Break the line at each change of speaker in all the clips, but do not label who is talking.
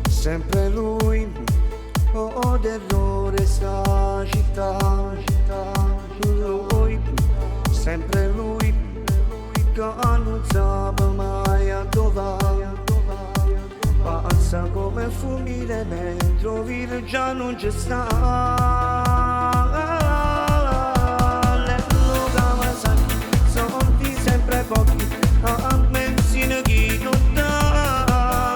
Sempre lui, oh d'errore sta città, lui, sempre lui, che non sa mai a dove, passa come fulmine mentre vita già non ci sta. Lello Kawasaki, soldi sempre pochi, a benzina chi non dà.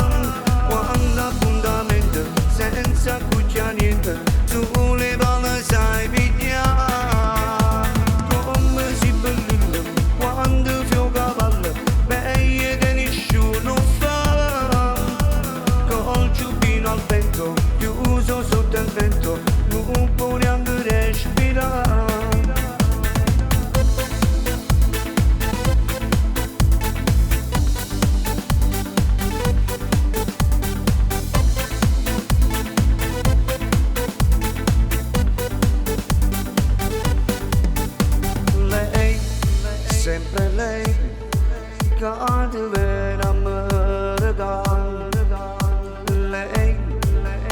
Quando appuntamento senza cuccia niente, sulle palle sai pigliare. Come si bellilla quando fioca palla, meglio che nessuno fa. Col giubbino al vento, chiuso sotto il vento, non può neanche respirare. Sempre lei, che deve amare. Lei,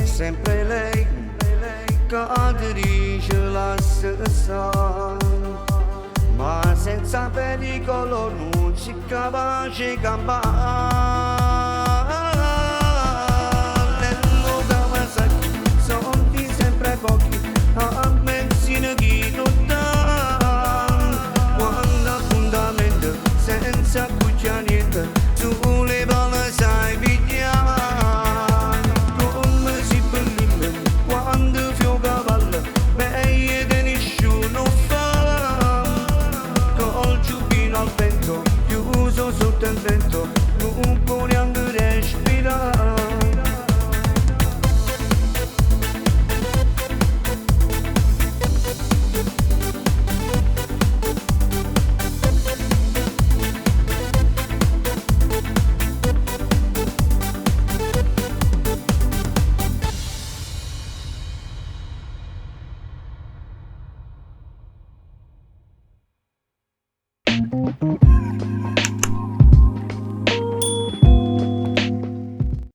sempre lei, che dice la stessa, ma senza pericolo non si capace campare.